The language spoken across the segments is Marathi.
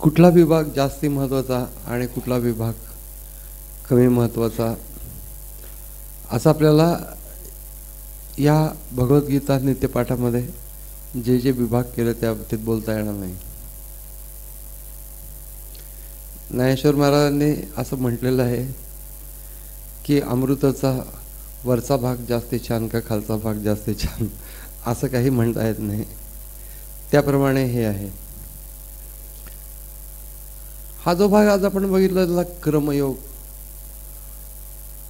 कुठला विभाग जास्ती महत्त्वाचा आणि कुठला विभाग कमी महत्त्वाचा असं आपल्याला या भगवद्गीता नित्यपाठामध्ये जे जे विभाग केले त्या बाबतीत बोलता येणार नाही. ज्ञानेश्वर महाराजांनी असं म्हटलेलं आहे की अमृताचा वरचा भाग जास्त छान का खालचा भाग जास्त छान असं काही म्हणता येत नाही. त्याप्रमाणे हे आहे. हा जो भाग आज आपण बघितला त्याला कर्मयोग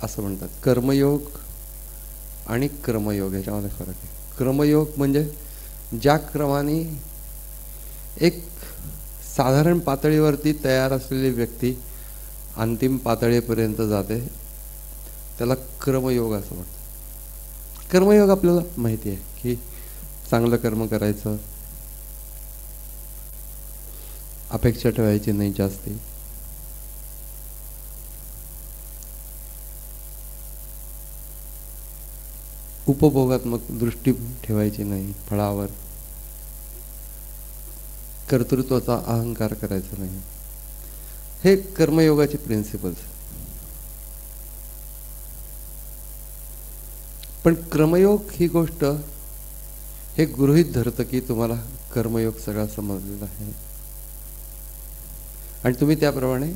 असं म्हणतात. कर्मयोग आणि कर्मयोग याच्यामध्ये फरक आहे. कर्मयोग म्हणजे ज्या क्रमाने एक साधारण पातळीवरती तयार असलेली व्यक्ती अंतिम पातळीपर्यंत जाते त्याला कर्मयोग असं म्हणतात. कर्मयोग आपल्याला माहिती आहे की चांगलं कर्म करायचं, अपेक्षा ठेवायची नाही जास्ती, उपभोगात्मक दृष्टी ठेवायची नाही, फळावर कर्तृत्वाचा अहंकार करायचा नाही. हे कर्मयोगाचे प्रिन्सिपल्स. पण कर्मयोग ही गोष्ट हे गृहीत धरतं की तुम्हाला कर्मयोग सगळा समजलेला आहे आणि तुम्ही त्याप्रमाणे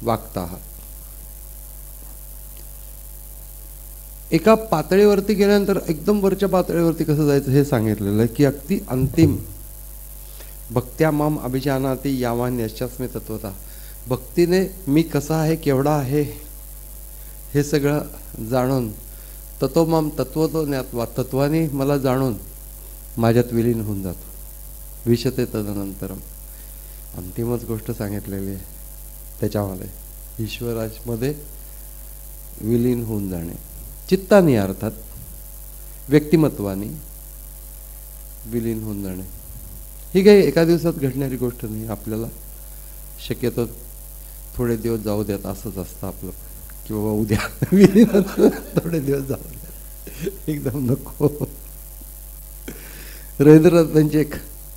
वागता आहात. एका पातळीवरती गेल्यानंतर एकदम वरच्या पातळीवरती कसं जायचं हे सांगितलेलं आहे की अगदी अंतिम भक्त्या माम अभिजानाती यावान यशास्मी तत्वता. भक्तीने मी कसा आहे, केवढा आहे हे सगळं जाणून तत्व माम तत्वतो ज्ञात्वा, तत्वाने मला जाणून माझ्यात विलीन होऊन जातो. विशते तदनंतरम. अंतिमच गोष्ट सांगितलेली आहे त्याच्यामध्ये ईश्वरामध्ये विलीन होऊन जाणे. चित्ताने अर्थात व्यक्तिमत्वाने विलीन होऊन जाणे ही काही एका दिवसात घडणारी गोष्ट नाही. आपल्याला शक्यतो थोडे दिवस जाऊ द्यात असंच असतं आपलं की बाबा उद्या विलीन थोडे दिवस जाऊ द्यात, एकदम नको. रवींद्रनाथांची एक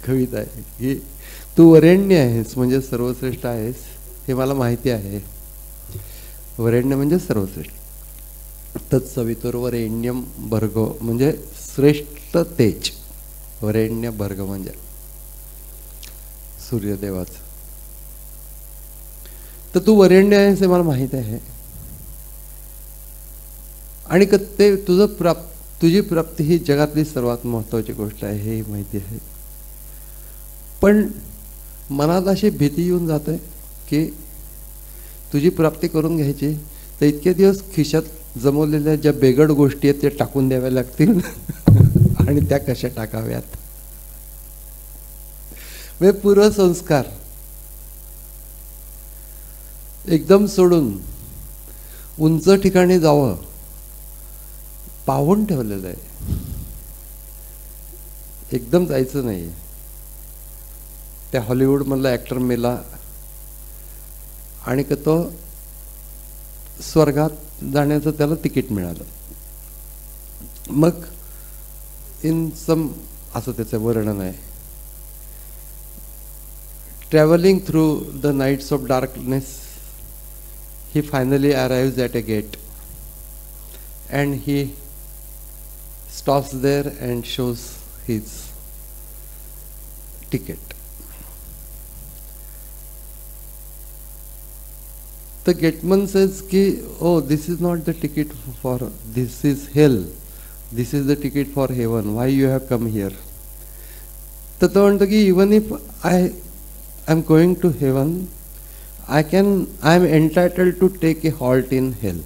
कविता आहे की तू वरेण्य आहेस म्हणजे सर्वश्रेष्ठ आहेस हे मला माहिती आहे. वरेण्य म्हणजे सर्वश्रेष्ठ. तत्सवितुर वरेण्यम भर्गो म्हणजे श्रेष्ठ तेज. वरेण्य भर्ग म्हणजे सूर्यदेवाचं. तर तू वरेण्य आहेस हे मला माहित आहे आणि ते तुझी प्राप्ती ही जगातली सर्वात महत्वाची गोष्ट आहे हे माहिती आहे. पण मनात अशी भीती येऊन जाते की तुझी प्राप्ती करून घ्यायची तर इतके दिवस खिशात जमवलेल्या ज्या बेगड गोष्टी आहेत त्या टाकून द्याव्या लागतील आणि त्या कशा टाकाव्यात. म्हणजे पूर्वसंस्कार एकदम सोडून उंच ठिकाणी जावं पाहून ठेवलेलं आहे. एकदम जायचं नाही. त्या हॉलिवूड मधला ऍक्टर मेला आणि तो स्वर्गात जाण्याचं त्याला तिकीट मिळालं. मग इन सम असं त्याचं वर्णन आहे. Travelling through the nights of darkness he finally arrives at a gate and he stops there and shows his ticket. The gateman says ki, oh, this is not the ticket for, this is hell, this is the ticket for heaven, why you have come here. तर तो म्हणतो की even if I am going to heaven, I am entitled to take a halt in hell.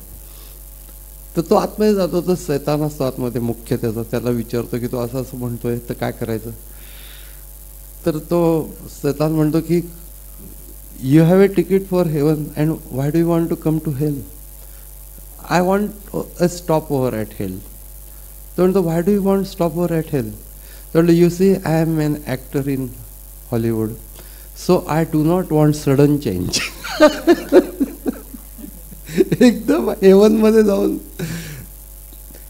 तर तो आतमध्ये जातो. तर शैतान असतो आतमध्ये मुख्य त्याला विचारतो की तो असं असं म्हणतोय तर काय करायचं. तर तो शैतान म्हणतो की you have a ticket for heaven and why do you want to come to hell? I want a stopover at hell. So why do you want stopover at hell? So you see, I am an actor in Hollywood, so I do not want sudden change. एकदम हेवन मध्ये जाऊन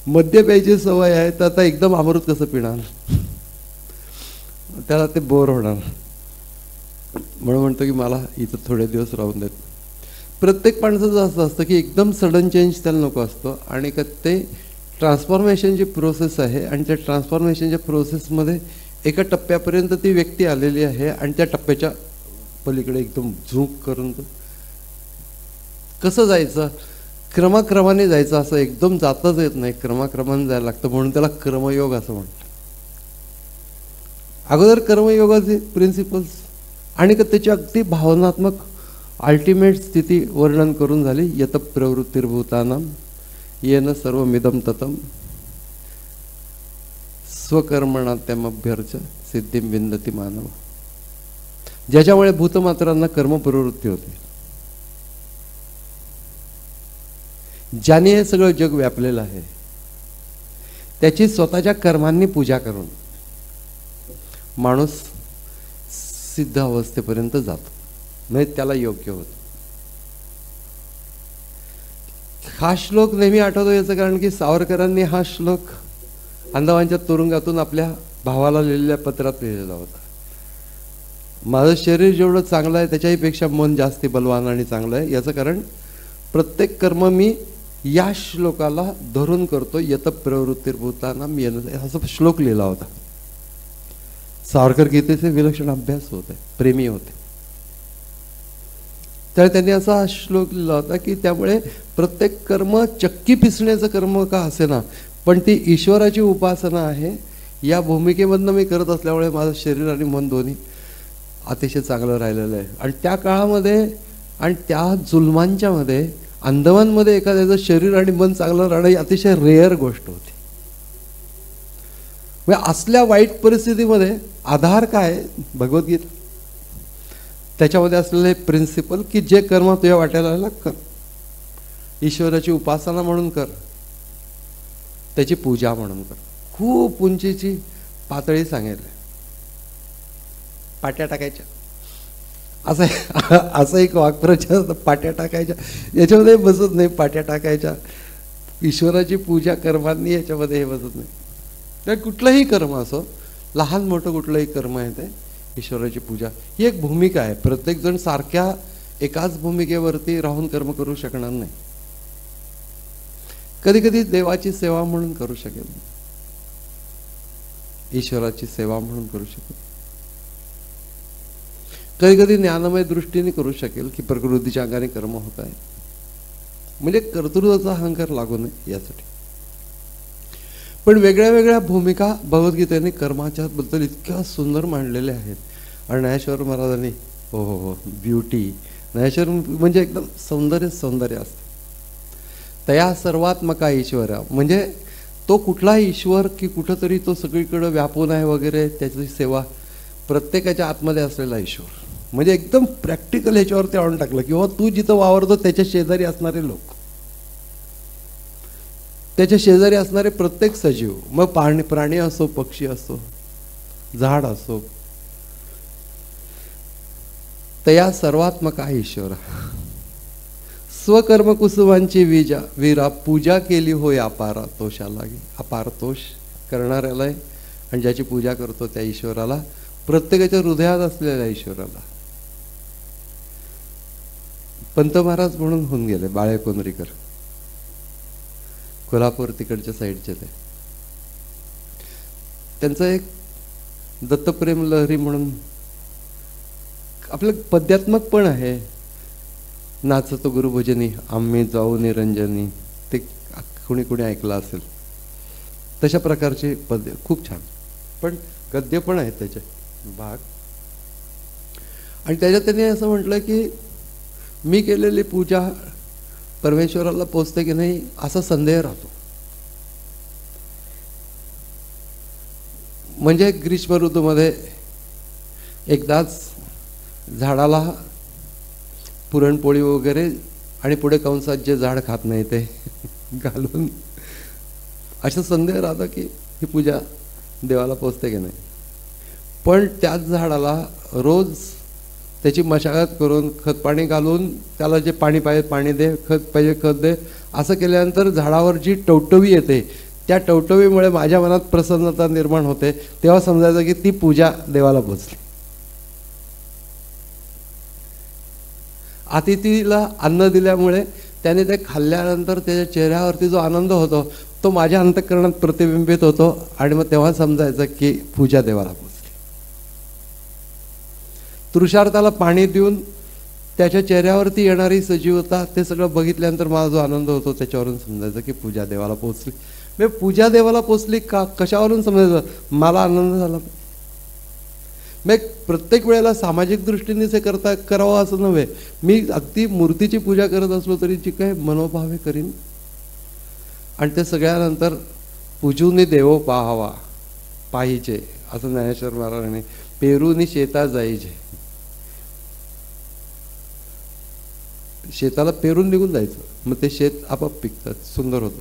मद्य प्यायची सवय आहे तर आता एकदम अमृत कसं पिणार, त्याला ते बोर होणार. म्हणून म्हणतो की मला इथं थोडे दिवस राहून देत. प्रत्येक माणसाचं असं असतं की एकदम सडन चेंज त्याला नको असतो, आणि का ते ट्रान्सफॉर्मेशनची प्रोसेस आहे, आणि त्या ट्रान्सफॉर्मेशनच्या प्रोसेसमध्ये एका टप्प्यापर्यंत ती व्यक्ती आलेली आहे, आणि त्या टप्प्याच्या पलीकडे एकदम झूक करून कसं जायचं, क्रमाक्रमाने जायचं, असं एकदम जाताच येत नाही, क्रमाक्रमाने जायला लागतं, म्हणून त्याला कर्मयोग असं म्हणतात. अगोदर कर्मयोगाचे प्रिन्सिपल्स आणि त्याची अगदी भावनात्मक अल्टिमेट स्थिती वर्णन करून झाली. यत प्रवृत्तिर्भूतानां येन सर्वमिदं ततं स्वकर्मणात्यमभ्यर्च सिद्धिं विंदती मानव. ज्याच्यामुळे भूतमात्रांना कर्मप्रवृत्ती होते, ज्याने हे सगळं जग व्यापलेलं आहे, त्याची स्वतःच्या कर्मांनी पूजा करून माणूस सिद्ध अवस्थेपर्यंत जातो, म्हणजे त्याला योग्य होतं. हा श्लोक नेहमी आठवतो याचं कारण की सावरकरांनी हा श्लोक अंदमानच्या तुरुंगातून आपल्या भावाला लिहिलेल्या पत्रात लिहिलेला होता. माझं शरीर जेवढं चांगलं आहे त्याच्याहीपेक्षा मन जास्ती बलवान आणि चांगलं आहे, याचं कारण प्रत्येक कर्म मी या श्लोकाला धरून करतो. यत प्रवृत्तिर्भूतानां येन, असा श्लोक लिहिला होता. सावरकर गीतेचे विलक्षण अभ्यास होते, प्रेमी होते, तर त्यांनी असा श्लोक लिहिला होता की त्यामुळे प्रत्येक कर्म चक्की पिसण्याचं कर्म का असेना, पण ती ईश्वराची उपासना आहे. या भूमिकेमधनं मी करत असल्यामुळे माझं शरीर आणि मन दोन्ही अतिशय चांगलं राहिलेलं आहे. आणि त्या काळामध्ये आणि त्या जुलमांच्या मध्ये अंदमानमध्ये एखाद्याचं शरीर आणि मन चांगलं राहणं ही अतिशय रेअर गोष्ट होती. असल्या वाईट परिस्थितीमध्ये आधार काय, भगवद्गीता, त्याच्यामध्ये असलेले प्रिन्सिपल की जे कर्म तुझ्या वाट्याला कर, ईश्वराची उपासना म्हणून कर, त्याची पूजा म्हणून कर. खूप उंचीची पातळी सांगितली, पाट्या टाकायच्या, असं एक वाक्प्रचार, पाट्या टाकायच्या, याच्यामध्ये बसत नाही. पाट्या टाकायच्या, ईश्वराची पूजा कर्मांनी याच्यामध्ये हे बसत नाही. तर कुठलंही कर्म असो, लहान मोठं कुठलंही कर्म आहे ते ईश्वराची पूजा ही एक भूमिका आहे. प्रत्येक जण सारख्या एकाच भूमिकेवरती राहून कर्म करू शकणार नाही. कधी कधी देवाची सेवा म्हणून करू शकेल, ईश्वराची सेवा म्हणून करू शकेल, कधी कधी ज्ञानमय दृष्टीने करू शकेल की प्रकृतीच्या अंगाने कर्म होत आहे, म्हणजे कर्तृत्वाचा अहंकार लागू नये यासाठी. पण वेगळ्या वेगळ्या भूमिका भगवद्गीतेने कर्माच्या बद्दल इतक्या सुंदर मांडलेल्या आहेत. आणि ज्ञानेश्वर महाराजांनी हो हो हो ब्युटी, ज्ञानेश्वर म्हणजे एकदम सौंदर्य सौंदर्य असते. तया सर्वात्मका ईश्वर, म्हणजे तो कुठला ईश्वर की कुठंतरी तो सगळीकडे व्यापून आहे वगैरे, त्याची सेवा प्रत्येकाच्या आतमध्ये असलेला ईश्वर, म्हणजे एकदम प्रॅक्टिकल ह्याच्यावरती आणून टाकलं. किंवा तू जिथं वावरतो त्याच्या शेजारी असणारे लोक, त्याच्या शेजारी असणारे प्रत्येक सजीव, मग प्राणी असो, पक्षी असो, झाड असो, तया सर्वात्मका ईश्वर. स्वकर्म कुसुमांची वीरा पूजा केली होय अपारा तोषाला. अपार तोष करणाऱ्याला आणि ज्याची पूजा करतो त्या ईश्वराला, प्रत्येकाच्या हृदयात असलेल्या ईश्वराला. पंत महाराज म्हणून होऊन गेले, बाळे कोंदरीकर, कोल्हापूर तिकडच्या साईडचे ते. त्यांचं एक दत्तप्रेम लहरी म्हणून आपलं पद्यात्मक पण आहे. नाचतो गुरुभजनी आम्ही जाऊ निरंजनी, ते कोणी कोणी ऐकलं असेल. तशा प्रकारचे पद्य खूप छान, पण गद्य पण आहेत त्याचे भाग. आणि त्याच्यात त्यांनी असं म्हटलं की मी केलेली पूजा परमेश्वराला पोचते की नाही असा संदेह राहतो. म्हणजे ग्रीष्म ऋतूमध्ये एकदाच झाडाला पुरणपोळी वगैरे आणि पुढे कंसात जे झाड खात नाही ते घालून असा संदेह राहतो की ही पूजा देवाला पोचते की नाही. पण त्याच झाडाला रोज त्याची मशागत करून खत पाणी घालून त्याला जे पाणी पाहिजे पाणी दे, खत पाहिजे खत दे, असं केल्यानंतर झाडावर जी टवटवी येते त्या टवटवीमुळे माझ्या मनात प्रसन्नता निर्माण होते. तेव्हा समजायचं की ती पूजा देवाला पोचली. अतिथीला अन्न दिल्यामुळे त्याने ते खाल्ल्यानंतर त्याच्या चेहऱ्यावरती जो आनंद होतो तो माझ्या अंतःकरणात प्रतिबिंबित होतो आणि मग तेव्हा समजायचं की पूजा देवाला पोचली. तृषार्थाला पाणी देऊन त्याच्या चेहऱ्यावरती येणारी सजीवता ते सगळं बघितल्यानंतर मला जो आनंद होतो त्याच्यावरून समजायचं की पूजा देवाला पोचली. म्हणजे पूजा देवाला पोचली का, कशावरून समजायचं, मला आनंद झाला. मग प्रत्येक वेळेला सामाजिक दृष्टीनेच हे करावं असं नव्हे. मी अगदी मूर्तीची पूजा करत असलो तरी जी काही मनोभावे करीन. आणि ते सगळ्यानंतर पूजूनी देवो पाहावा पाहिजे असं ज्ञानेश्वर महाराजांनी, पेरूनी शेता जायचे. शेताला पेरून निघून जायचं, मग ते शेत आपोआप पिकतात, सुंदर होतं.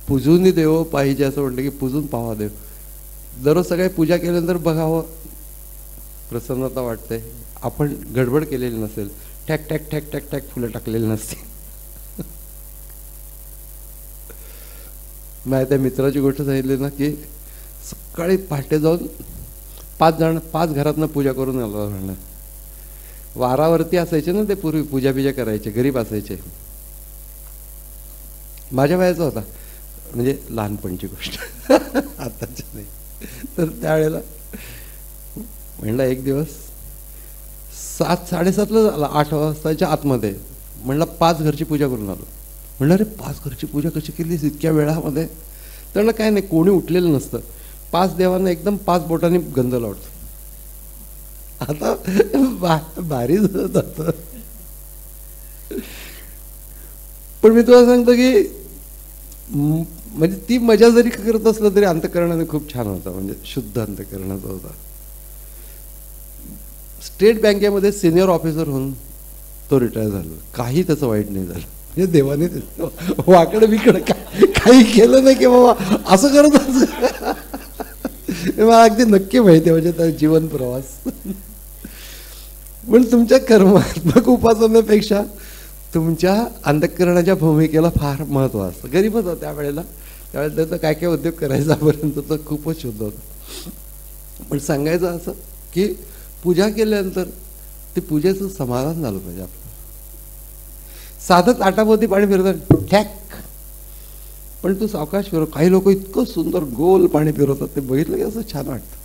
पूजूनी देवो पाहिजे असं म्हटलं की पूजून पाहावा देव. दररोज सगळे पूजा केल्यानंतर बघावं, प्रसन्नता वाटते. आपण गडबड केलेली नसेल, टॅक टॅक टॅक टॅक टॅक फुलं टाकलेली नसते. माझ्या त्या मित्राची गोष्ट सांगितली ना की सकाळी पहाटे जाऊन 5 घरातनं पूजा करून आलो म्हणणं. वारावरती असायचे ना ते, पूर्वी पूजा बिजा करायचे, गरीब असायचे. माझ्या वयाचा होता, म्हणजे लहानपणची गोष्ट, आताची नाही. तर त्यावेळेला म्हणलं एक दिवस 7-7:30ला झाला, 8 वाजताच्या आतमध्ये. म्हणलं 5 घरची पूजा करून आलो. म्हणलं अरे 5 घरची पूजा कशी केलीस इतक्या वेळामध्ये? तर काय नाही, कोणी उठलेलं नसतं. 5 देवांना एकदम 5 बोटांनी गंध लावतो. आता भारी जात. पण मी तुला सांगतो की म्हणजे ती मजा जरी करत असलं तरी अंतःकरणाने खूप छान होता, म्हणजे शुद्ध अंतःकरणाचा होता. स्टेट बँकेमध्ये सिनियर ऑफिसर होऊन तो रिटायर झाला. काही त्याचं वाईट नाही झालं. म्हणजे देवाने वाकडं बिकडं काही केलं नाही की बाबा असं करत असं. मला अगदी नक्की माहिती आहे म्हणजे त्याचा जीवन प्रवास. पण तुमच्या कर्मात्मक उपासनेपेक्षा तुमच्या अंतःकरणाच्या भूमिकेला फार महत्त्व असतं. गरीबच होता त्यावेळेला त्याचं काय काय उद्योग करायचापर्यंत तर खूपच शुद्ध होतं. पण सांगायचं असं की पूजा केल्यानंतर ते पूजेचं समाधान झालं पाहिजे आपलं. साधं ताटामध्ये पाणी फिरतात ठॅक, पण तू सावकाश फिरव. काही लोक इतकं सुंदर गोल पाणी फिरवतात, ते बघितलं की असं छान वाटतं.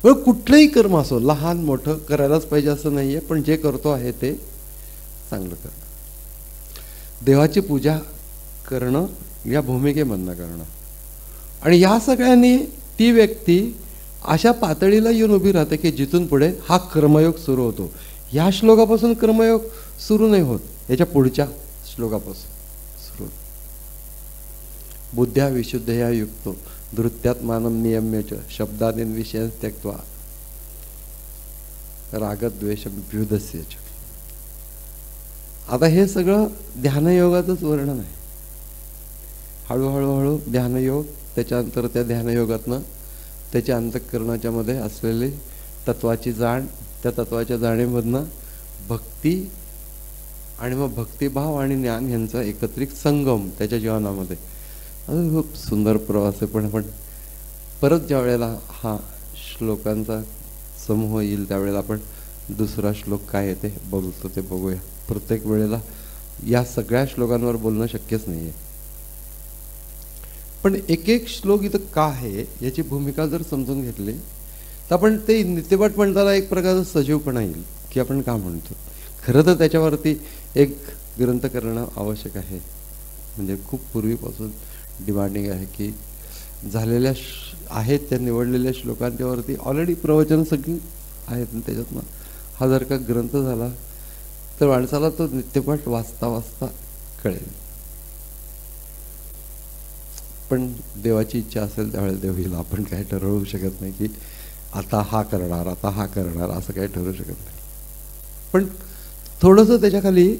मग कुठलंही कर्म असो, लहान मोठं करायलाच पाहिजे असं नाहीये, पण जे करतो आहे ते चांगलं करणं. देवाची पूजा करणं या भूमिकेमधनं करणं. आणि या सगळ्यांनी ती व्यक्ती अशा पातळीला येऊन उभी राहते की जिथून पुढे हा कर्मयोग सुरू होतो. या श्लोकापासून कर्मयोग सुरू नाही होत, याच्या पुढच्या श्लोकापासून सुरू होतो. बुद्ध्या विशुद्धया युक्तो धृत्यात्मानं नियम्य शब्दादीन विषय त्यक्त्वा रागद्वेष व्युधस्य च. आता हे सगळं ध्यानयोगाचंच वर्णन आहे. हळूहळू ध्यानयोग, त्याच्यानंतर त्या ध्यानयोगातनं त्याच्या अंतःकरणाच्या मध्ये असलेली तत्वाची जाण, त्या तत्वाच्या जाणीमधनं भक्ती आणि मग भक्तिभाव आणि ज्ञान यांचा एकत्रित संगम त्याच्या जीवनामध्ये. खूप सुंदर प्रवास आहे. पण आपण परत ज्या वेळेला हा श्लोकांचा समूह येईल त्यावेळेला आपण दुसरा श्लोक काय येते बोलतो ते बघूया. प्रत्येक वेळेला या सगळ्या श्लोकांवर बोलणं शक्यच नाही आहे. पण एक एक श्लोक इथं का आहे याची भूमिका जर समजून घेतली तर आपण ते नित्यपाठ म्हणताना एक प्रकारचा सजीवपणा येईल की आपण का म्हणतो. खरं तर त्याच्यावरती एक ग्रंथ करणं आवश्यक आहे. म्हणजे खूप पूर्वीपासून डिमांडिंग आहे की झालेल्या आहेत त्या निवडलेल्या श्लोकांच्यावरती ऑलरेडी प्रवचन सगळी आहेत. त्याच्यातनं हा जर का ग्रंथ झाला तर माणसाला तो नित्यपाठ वाचता वाचता कळेल. पण देवाची इच्छा असेल त्यावेळेला देव येईल. आपण काय ठरवू शकत नाही की आता हा करणार आता हा करणार असं काही ठरवू शकत नाही. पण थोडंसं त्याच्याखाली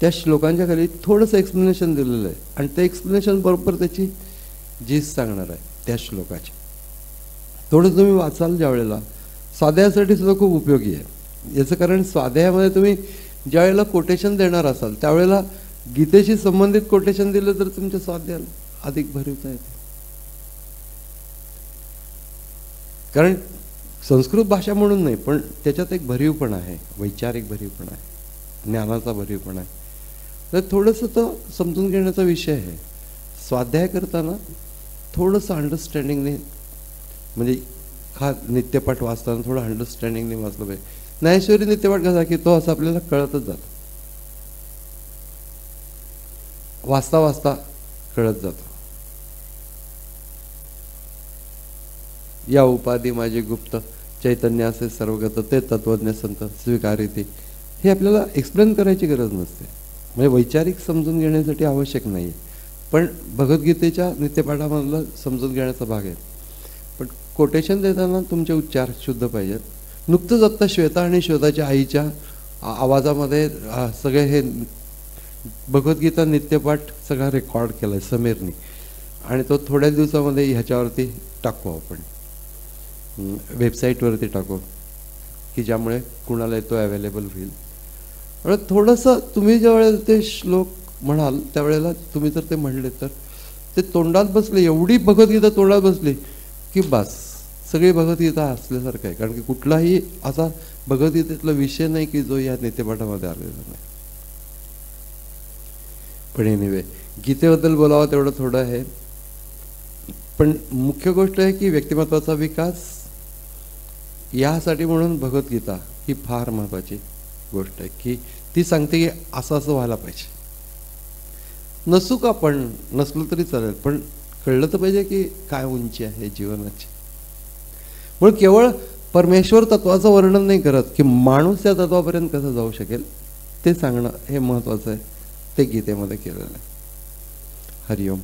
त्या श्लोकांच्या खाली थोडंसं एक्सप्लेनेशन दिलेलं आहे आणि त्या एक्सप्लेनेशन बरोबर त्याची झीज सांगणार आहे त्या श्लोकाची. थोडं तुम्ही वाचाल ज्या वेळेला स्वाध्यायासाठी सुद्धा खूप उपयोगी आहे. याचं कारण स्वाध्यायामध्ये तुम्ही ज्या वेळेला कोटेशन देणार असाल त्यावेळेला गीतेशी संबंधित कोटेशन दिलं तर तुमच्या स्वाध्यायाला अधिक भरवता येते. कारण संस्कृत भाषा म्हणून नाही, पण त्याच्यात एक भरीवपणा आहे, वैचारिक भरीवपणा आहे, ज्ञानाचा भरीवपणा आहे. तर थोडंसं तो समजून घेण्याचा विषय आहे. स्वाध्याय करताना थोडंसं अंडरस्टँडिंगने, म्हणजे नित्यपाठ वाचताना थोडं अंडरस्टँडिंगने वाचलं पाहिजे. ज्ञानेश्वरी नित्यपाठ कसा की तो असं आपल्याला कळतच जातो, वाचता वाचता कळत जातो. या उपाधी माझी गुप्त, चैतन्य असे सर्वगत, ते तत्वज्ञ संत स्वीकारिते. हे आपल्याला एक्सप्लेन करायची गरज नसते, म्हणजे वैचारिक समजून घेण्यासाठी आवश्यक नाही. पण भगवद्गीतेच्या नित्यपाठामधलं समजून घेण्याचा भाग आहे. पण कोटेशन देताना तुमचे उच्चार शुद्ध पाहिजेत. नुकतंच आत्ता श्वेता आणि श्वेताच्या आईच्या आवाजामध्ये सगळे हे भगवद्गीता नित्यपाठ सगळा रेकॉर्ड केला आहे समीरनी, आणि तो थोड्या दिवसामध्ये ह्याच्यावरती टाकू, आपण वेबसाईटवरती टाकू, की ज्यामुळे कुणाला तो अवेलेबल होईल. आणि थोडंसं तुम्ही ज्यावेळेला ते श्लोक म्हणाल त्यावेळेला तुम्ही जर ते म्हणले तर ते तोंडात बसले, एवढी भगवद्गीता तोंडात बसली की बस सगळी भगवद्गीता असल्यासारखं आहे. कारण की कुठलाही असा भगवद्गीतेतला विषय नाही की जो या नित्यपाठामध्ये आलेला नाही. पण एनिवे, गीतेबद्दल बोलावं तेवढं थोडं आहे. पण मुख्य गोष्ट आहे की व्यक्तिमत्वाचा विकास यासाठी म्हणून भगवद्गीता ही फार महत्त्वाची गोष्ट आहे, की ती सांगते की असं असं व्हायला पाहिजे. नसू का, पण नसलं तरी चालेल, पण कळलं तर पाहिजे की काय उंची आहे जीवनाची. म्हणून केवळ परमेश्वर तत्वाचं वर्णन नाही करत, की माणूस त्या तत्वापर्यंत कसं जाऊ शकेल ते सांगणं हे महत्त्वाचं आहे. ते गीतेमध्ये केलेलं आहे. हरिओम.